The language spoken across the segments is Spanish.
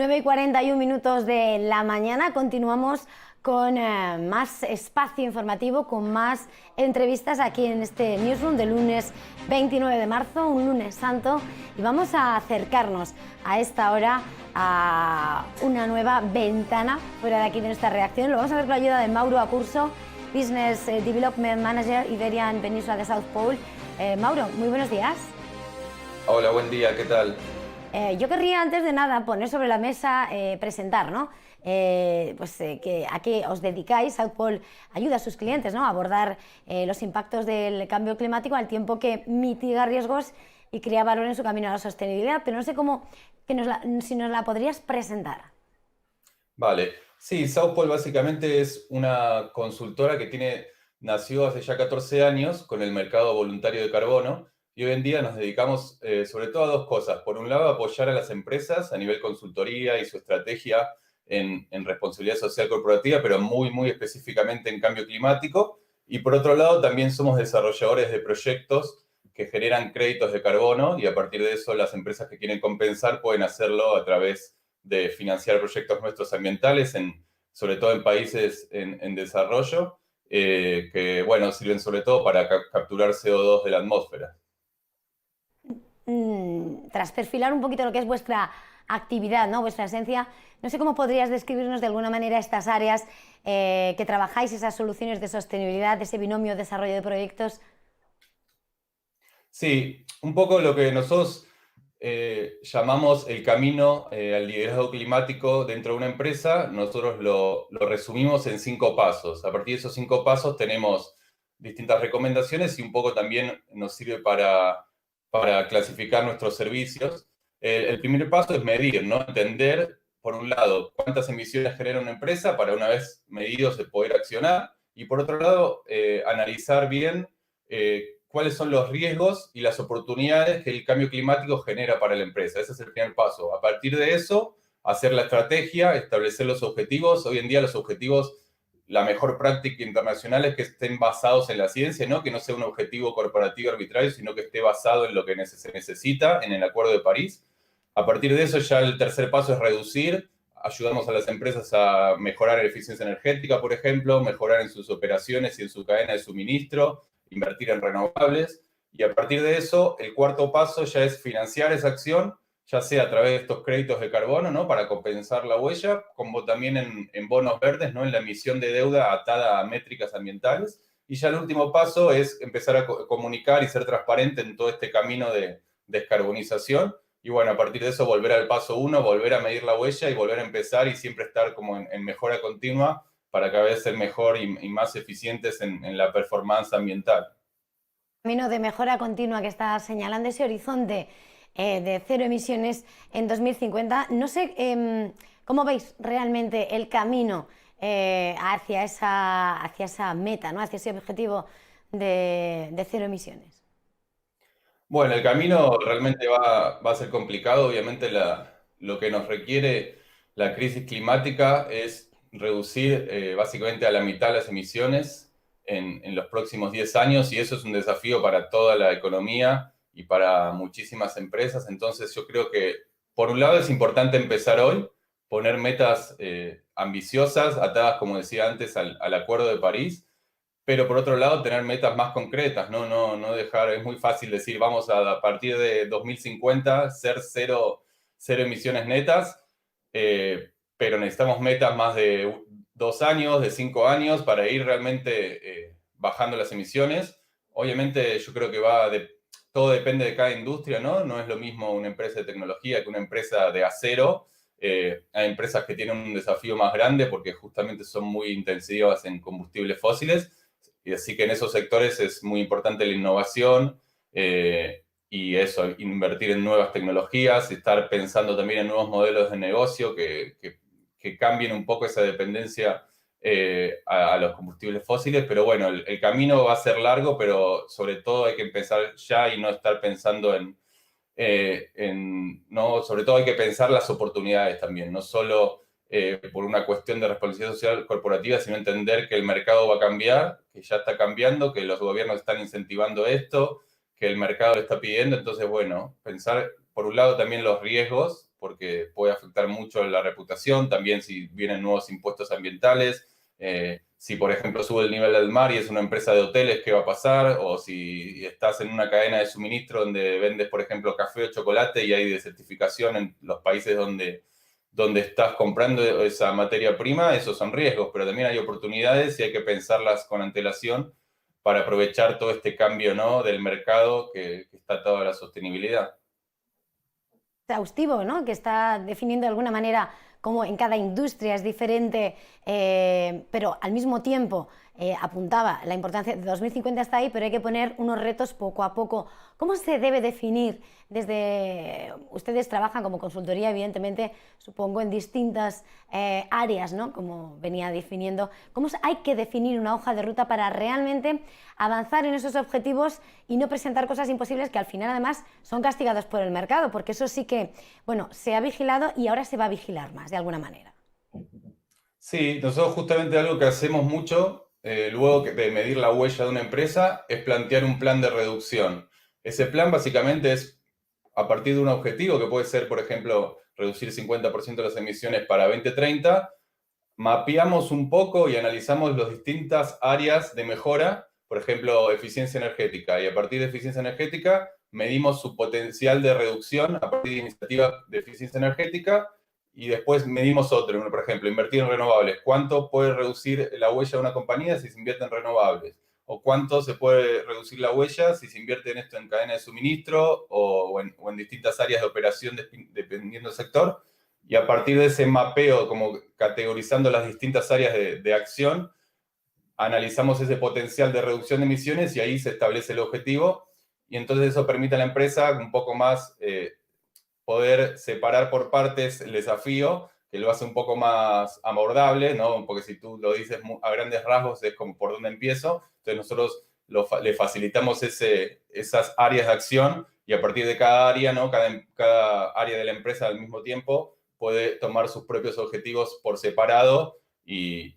9:41 de la mañana, continuamos con más espacio informativo, con más entrevistas aquí en este Newsroom del lunes 29 de marzo, un lunes santo, y vamos a acercarnos a esta hora a una nueva ventana fuera de aquí de nuestra redacción. Lo vamos a ver con la ayuda de Mauro Acurso, Business Development Manager Iberian Península de South Pole. Mauro, muy buenos días. Hola, buen día, ¿qué tal? Yo querría, antes de nada, poner sobre la mesa, presentar, ¿no? A qué os dedicáis. South Pole ayuda a sus clientes, ¿no?, a abordar los impactos del cambio climático al tiempo que mitiga riesgos y crea valor en su camino a la sostenibilidad. Pero no sé si nos la podrías presentar. Vale, sí, South Pole básicamente es una consultora nació hace ya 14 años con el mercado voluntario de carbono y hoy en día nos dedicamos sobre todo a dos cosas. Por un lado, apoyar a las empresas a nivel consultoría y su estrategia en responsabilidad social corporativa, pero muy específicamente en cambio climático. Y por otro lado, también somos desarrolladores de proyectos que generan créditos de carbono y a partir de eso las empresas que quieren compensar pueden hacerlo a través de financiar proyectos nuestros ambientales, sobre todo en países en desarrollo, que, bueno, sirven sobre todo para capturar CO2 de la atmósfera. Tras perfilar un poquito lo que es vuestra actividad, ¿no?, vuestra esencia, no sé cómo podrías describirnos de alguna manera estas áreas que trabajáis, esas soluciones de sostenibilidad, ese binomio desarrollo de proyectos. Sí, un poco lo que nosotros llamamos el camino al liderazgo climático dentro de una empresa, nosotros lo resumimos en 5 pasos. A partir de esos 5 pasos tenemos distintas recomendaciones y un poco también nos sirve para clasificar nuestros servicios. El primer paso es medir, ¿no? Entender, por un lado, cuántas emisiones genera una empresa para una vez medidos de poder accionar y por otro lado, analizar bien cuáles son los riesgos y las oportunidades que el cambio climático genera para la empresa. Ese es el primer paso. A partir de eso, hacer la estrategia, establecer los objetivos. Hoy en día los objetivos, la mejor práctica internacional es que estén basados en la ciencia, ¿no? Que no sea un objetivo corporativo arbitrario, sino que esté basado en lo que se necesita, en el Acuerdo de París. A partir de eso, ya el tercer paso es reducir. Ayudamos a las empresas a mejorar la eficiencia energética, por ejemplo, mejorar en sus operaciones y en su cadena de suministro, invertir en renovables. Y a partir de eso, el cuarto paso ya es financiar esa acción, ya sea a través de estos créditos de carbono, ¿no?, para compensar la huella, como también en bonos verdes, ¿no?, en la emisión de deuda atada a métricas ambientales. Y ya el último paso es empezar a comunicar y ser transparente en todo este camino de descarbonización. Y bueno, a partir de eso volver al paso 1, volver a medir la huella y volver a empezar y siempre estar como en mejora continua para cada vez ser mejor y más eficientes en la performance ambiental. Camino de mejora continua que está señalando, ese horizonte de cero emisiones en 2050. No sé cómo veis realmente el camino hacia esa meta, ¿no?, hacia ese objetivo de cero emisiones. Bueno, el camino realmente va a ser complicado. Obviamente lo que nos requiere la crisis climática es reducir básicamente a la mitad las emisiones en los próximos 10 años y eso es un desafío para toda la economía y para muchísimas empresas. Entonces yo creo que por un lado es importante empezar hoy, poner metas ambiciosas, atadas, como decía antes, al Acuerdo de París, pero por otro lado tener metas más concretas, no dejar, es muy fácil decir vamos a partir de 2050 ser cero emisiones netas, pero necesitamos metas más de 2 años, de 5 años para ir realmente bajando las emisiones. Obviamente yo creo que todo depende de cada industria, ¿no? No es lo mismo una empresa de tecnología que una empresa de acero. Hay empresas que tienen un desafío más grande porque justamente son muy intensivas en combustibles fósiles. Y así que en esos sectores es muy importante la innovación y eso, invertir en nuevas tecnologías, estar pensando también en nuevos modelos de negocio que cambien un poco esa dependencia a los combustibles fósiles. Pero bueno, el camino va a ser largo, pero sobre todo hay que empezar ya y no estar pensando no, sobre todo hay que pensar las oportunidades también, no solo por una cuestión de responsabilidad social corporativa, sino entender que el mercado va a cambiar, que ya está cambiando, que los gobiernos están incentivando esto, que el mercado lo está pidiendo. Entonces, bueno, pensar por un lado también los riesgos, porque puede afectar mucho la reputación, también si vienen nuevos impuestos ambientales, si por ejemplo sube el nivel del mar y es una empresa de hoteles, ¿qué va a pasar? O si estás en una cadena de suministro donde vendes, por ejemplo, café o chocolate y hay desertificación en los países donde estás comprando esa materia prima, esos son riesgos, pero también hay oportunidades y hay que pensarlas con antelación para aprovechar todo este cambio, ¿no?, del mercado que está atado a la sostenibilidad. Exhaustivo, ¿no? Que está definiendo de alguna manera cómo en cada industria es diferente, pero al mismo tiempo apuntaba la importancia de 2050 está ahí, pero hay que poner unos retos poco a poco. ¿Cómo se debe definir desde... Ustedes trabajan como consultoría, evidentemente, supongo, en distintas áreas, ¿no? Como venía definiendo. ¿Cómo hay que definir una hoja de ruta para realmente avanzar en esos objetivos y no presentar cosas imposibles que al final además son castigados por el mercado? Porque eso sí que, bueno, se ha vigilado y ahora se va a vigilar más de alguna manera. Sí, nosotros justamente algo que hacemos mucho, luego de medir la huella de una empresa, es plantear un plan de reducción. Ese plan básicamente es a partir de un objetivo que puede ser, por ejemplo, reducir 50% de las emisiones para 2030, mapeamos un poco y analizamos las distintas áreas de mejora, por ejemplo, eficiencia energética, y a partir de eficiencia energética medimos su potencial de reducción a partir de iniciativas de eficiencia energética y después medimos otro, por ejemplo, invertir en renovables. ¿Cuánto puede reducir la huella de una compañía si se invierte en renovables? ¿O cuánto se puede reducir la huella si se invierte en esto en cadena de suministro o en distintas áreas de operación dependiendo del sector? Y a partir de ese mapeo, como categorizando las distintas áreas de acción, analizamos ese potencial de reducción de emisiones y ahí se establece el objetivo. Y entonces eso permite a la empresa un poco más poder separar por partes el desafío, que lo hace un poco más abordable, ¿no? Porque si tú lo dices a grandes rasgos es como por dónde empiezo. Entonces nosotros le facilitamos esas áreas de acción y a partir de cada área, ¿no? Cada área de la empresa al mismo tiempo puede tomar sus propios objetivos por separado y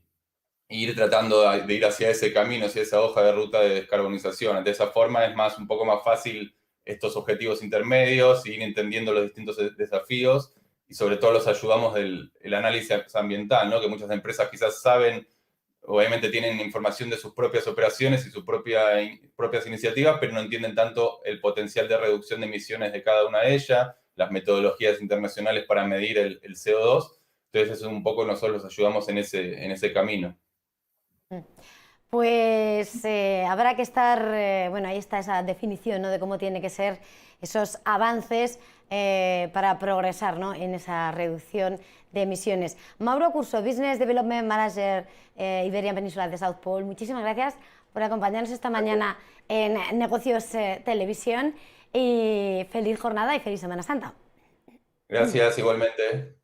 ir tratando de ir hacia ese camino, hacia esa hoja de ruta de descarbonización. De esa forma es un poco más fácil estos objetivos intermedios, ir entendiendo los distintos desafíos y sobre todo los ayudamos del el análisis ambiental, ¿no? Que muchas empresas quizás saben, obviamente tienen información de sus propias operaciones y sus propias iniciativas, pero no entienden tanto el potencial de reducción de emisiones de cada una de ellas, las metodologías internacionales para medir el CO2. Entonces, eso un poco nosotros los ayudamos en ese camino. Pues habrá que estar, bueno, ahí está esa definición, ¿no?, de cómo tiene que ser esos avances para progresar, ¿no?, en esa reducción de emisiones. Mauro Curso, Business Development Manager Iberian Península de South Pole, muchísimas gracias por acompañarnos esta mañana en Negocios Televisión y feliz jornada y feliz Semana Santa. Gracias, igualmente.